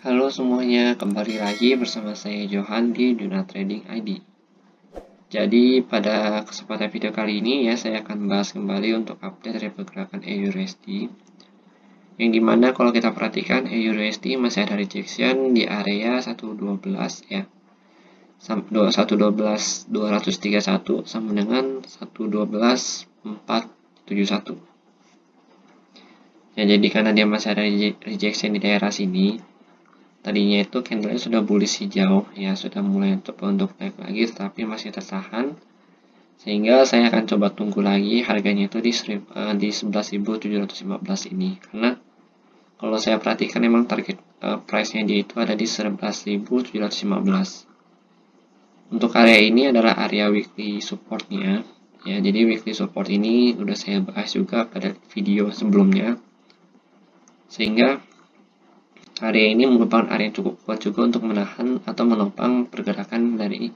Halo semuanya, kembali lagi bersama saya Johan di Duna Trading ID. Jadi pada kesempatan video kali ini ya saya akan bahas kembali untuk update dari pergerakan EURUSD. Yang dimana kalau kita perhatikan EURUSD masih ada rejection di area 112 ya. 112.231 sama dengan 112.471. Ya jadi karena dia masih ada rejection di daerah sini, tadinya itu candlenya sudah bullish hijau ya, sudah mulai untuk naik lagi tetapi masih tertahan, sehingga saya akan coba tunggu lagi harganya itu di 11.715 ini, karena kalau saya perhatikan memang target price-nya dia itu ada di 11.715. Untuk area ini adalah area weekly support-nya ya, jadi weekly support ini udah saya bahas juga pada video sebelumnya, sehingga area ini merupakan area yang cukup kuat juga untuk menahan atau menopang pergerakan dari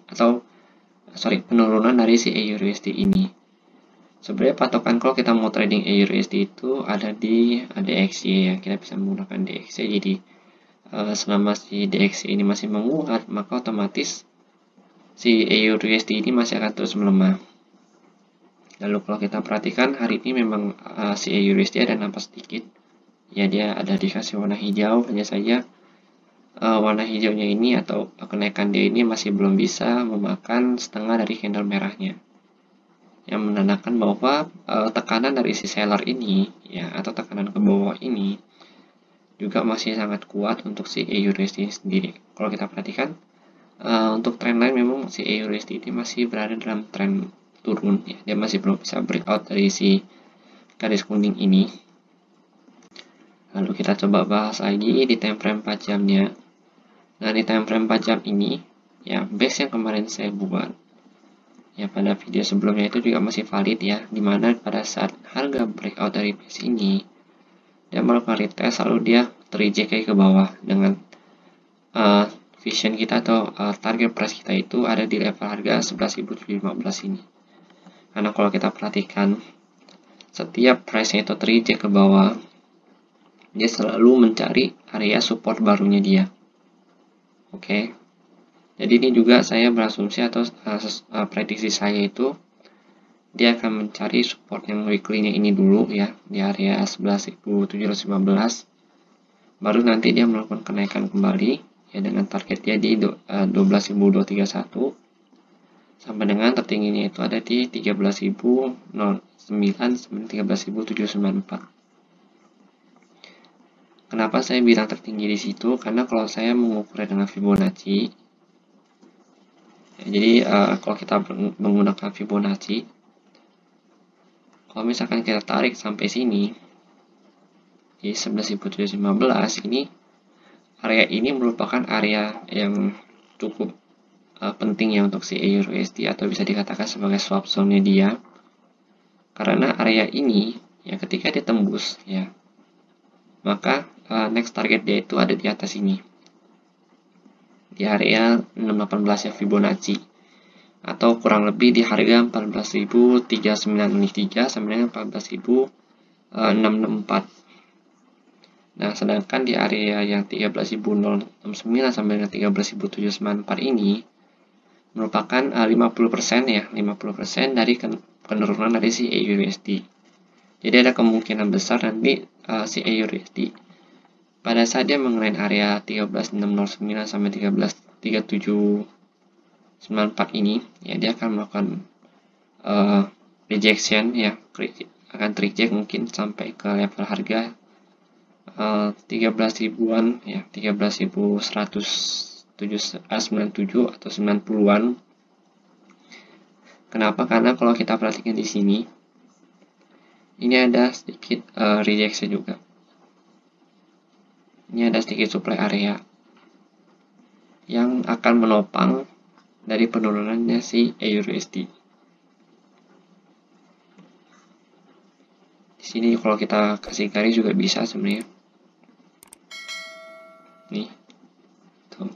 penurunan dari si EURUSD ini. Sebenarnya patokan kalau kita mau trading EURUSD itu ada di DXY ya, kita bisa menggunakan DXY. Jadi selama si DXY ini masih menguat, maka otomatis si EURUSD ini masih akan terus melemah. Lalu kalau kita perhatikan hari ini memang si EURUSD ada nampak sedikit ya, dia ada dikasih warna hijau, hanya saja warna hijaunya ini atau kenaikan dia ini masih belum bisa memakan setengah dari candle merahnya, yang menandakan bahwa tekanan dari si seller ini ya, atau tekanan ke bawah ini juga masih sangat kuat untuk si EURUSD sendiri. Kalau kita perhatikan untuk trendline memang si EURUSD ini masih berada dalam tren turun ya, dia masih belum bisa breakout dari si garis kuning ini. Lalu kita coba bahas lagi di time frame 4 jamnya. Nah, di time frame 4 jam ini ya, base yang kemarin saya buat ya pada video sebelumnya itu juga masih valid ya, dimana pada saat harga breakout dari base ini dia melakukan retest, lalu dia terreject ke bawah dengan vision kita atau target price kita itu ada di level harga 11.715 ini. Karena kalau kita perhatikan setiap price-nya itu terreject ke bawah, dia selalu mencari area support barunya dia. Oke. Jadi ini juga saya berasumsi atau prediksi saya itu dia akan mencari support yang weekly-nya ini dulu ya, di area 11.715, baru nanti dia melakukan kenaikan kembali ya dengan target dia di 12.231 sampai dengan tertingginya itu ada di 13.009 sampai 13.794. Kenapa saya bilang tertinggi di situ? Karena kalau saya mengukurnya dengan Fibonacci ya, jadi kalau kita menggunakan Fibonacci, kalau misalkan kita tarik sampai sini di 11.715 ini, area ini merupakan area yang cukup penting ya untuk si EURUSD, atau bisa dikatakan sebagai swap zone-nya dia, karena area ini ya ketika ditembus ya, maka next target dia itu ada di atas ini di area 618 ya, Fibonacci, atau kurang lebih di harga 14.393 sampai dengan 14.664. Nah, sedangkan di area yang 13.069 sampai dengan 13.794 ini merupakan 50% ya, 50% dari penurunan dari si EURUSD. Jadi ada kemungkinan besar nanti si EURUSD pada saat dia mengenai area 13.609 sampai 13.3794 ini ya, dia akan melakukan rejection ya, akan reject mungkin sampai ke level harga 13 ribuan ya, 13.197 atau 90-an. Kenapa? Karena kalau kita perhatikan di sini ini ada sedikit rejection juga. Ini ada sedikit supply area yang akan menopang dari penurunannya si EURUSD. Di sini kalau kita kasih garis juga bisa sebenarnya. Nih. Tuh.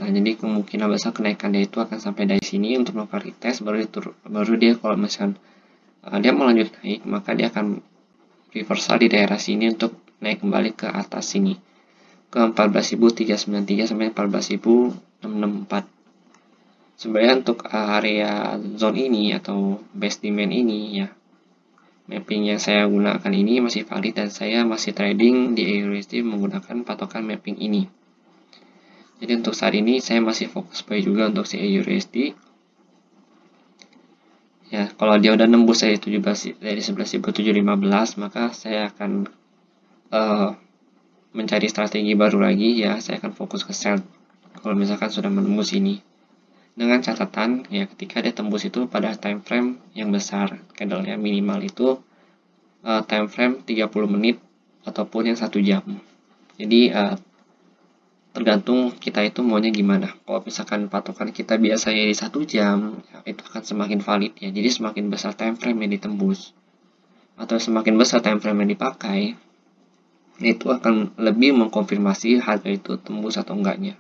Nah, jadi kemungkinan besar kenaikan dia itu akan sampai dari sini untuk melakukan retest, baru dia kalau misalkan dia melanjut naik, maka dia akan reversal di daerah sini untuk naik kembali ke atas sini ke 14.393 sampai 14.664. Sebenarnya untuk area zone ini atau base demand ini ya, mapping yang saya gunakan ini masih valid dan saya masih trading di EURUSD menggunakan patokan mapping ini. Jadi untuk saat ini saya masih fokus buy juga untuk si EURUSD. Ya, kalau dia udah nembus dari 11.715, maka saya akan mencari strategi baru lagi ya. Saya akan fokus ke sell kalau misalkan sudah menembus ini. Dengan catatan ya, ketika dia tembus itu pada time frame yang besar, candlenya minimal itu time frame 30 menit ataupun yang 1 jam. Jadi tergantung kita itu maunya gimana. Kalau misalkan patokan kita biasanya di 1 jam, ya, itu akan semakin valid ya. Jadi semakin besar time frame yang ditembus atau semakin besar time frame yang dipakai, itu akan lebih mengkonfirmasi harga itu tembus atau enggaknya.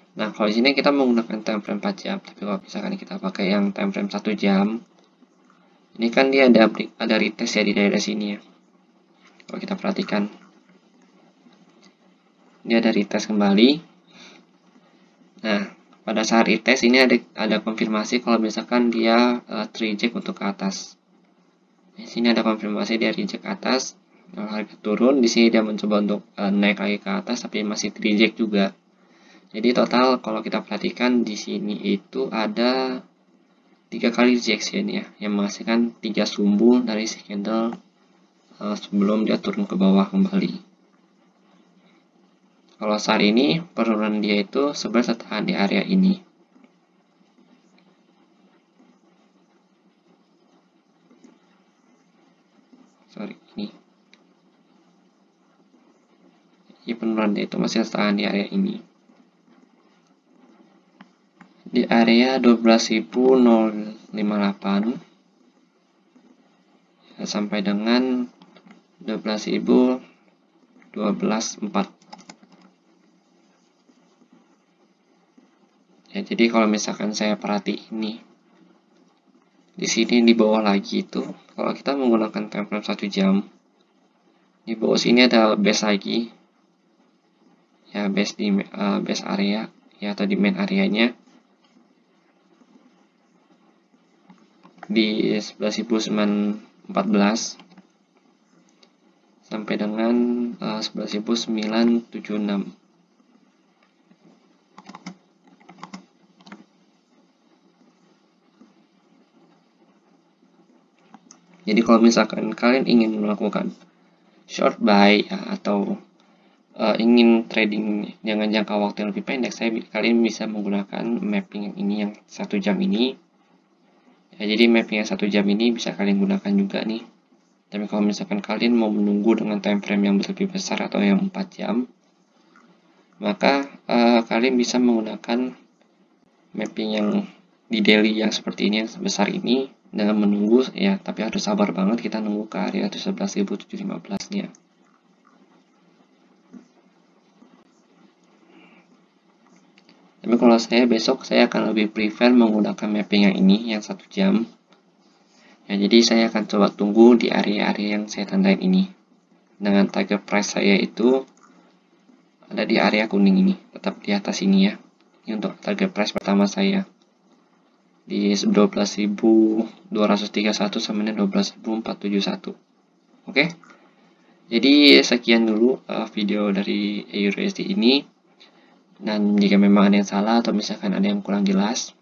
Nah, kalau di sini kita menggunakan time frame 4 jam, tapi kalau misalkan kita pakai yang time frame 1 jam, ini kan dia ada retest ya di daerah sini ya. Kalau kita perhatikan, dia ada retest kembali. Nah, pada saat retest ini ada konfirmasi kalau misalkan dia reject untuk ke atas. Di sini ada konfirmasi dia reject ke atas, harga turun. Di sini dia mencoba untuk naik lagi ke atas, tapi masih reject juga. Jadi total kalau kita perhatikan di sini itu ada 3 kali rejection ya, yang menghasilkan 3 sumbu dari si candle sebelum dia turun ke bawah kembali. Kalau saat ini penurunan dia itu sebenarnya tertahan di area ini. Ini. Jadi penurunan dia itu masih tertahan di area ini. Di area 12.058 sampai dengan 12.012.4. Ya, jadi kalau misalkan saya perhatiin nih, di sini di bawah lagi itu, kalau kita menggunakan time frame 1 jam, di bawah sini ada base lagi, ya base di base area, ya atau di main areanya di 11.914 sampai dengan 11.976. Jadi kalau misalkan kalian ingin melakukan short buy ya, atau ingin trading dengan jangka waktu yang lebih pendek, kalian bisa menggunakan mapping ini yang 1 jam ini. Ya, jadi mapping yang 1 jam ini bisa kalian gunakan juga nih. Tapi kalau misalkan kalian mau menunggu dengan time frame yang lebih besar atau yang 4 jam, maka kalian bisa menggunakan mapping yang di daily yang seperti ini, yang sebesar ini, dengan menunggu ya, tapi harus sabar banget kita nunggu ke area 11.715 nya. Tapi kalau saya besok saya akan lebih prefer menggunakan mapping yang ini yang 1 jam. Ya, jadi saya akan coba tunggu di area-area yang saya tandain ini. Dengan target price saya itu ada di area kuning ini, tetap di atas ini ya. Ini untuk target price pertama saya di 12.231 sampai 12.471. Oke. Jadi sekian dulu video dari EURUSD ini. Dan jika memang ada yang salah atau misalkan ada yang kurang jelas,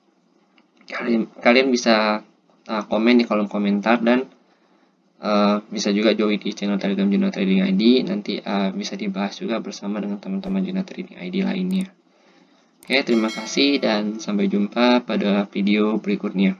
kalian bisa komen di kolom komentar, dan bisa juga join di channel Telegram Juno Trading ID. Nanti bisa dibahas juga bersama dengan teman-teman Juno Trading ID lainnya. Oke, terima kasih dan sampai jumpa pada video berikutnya.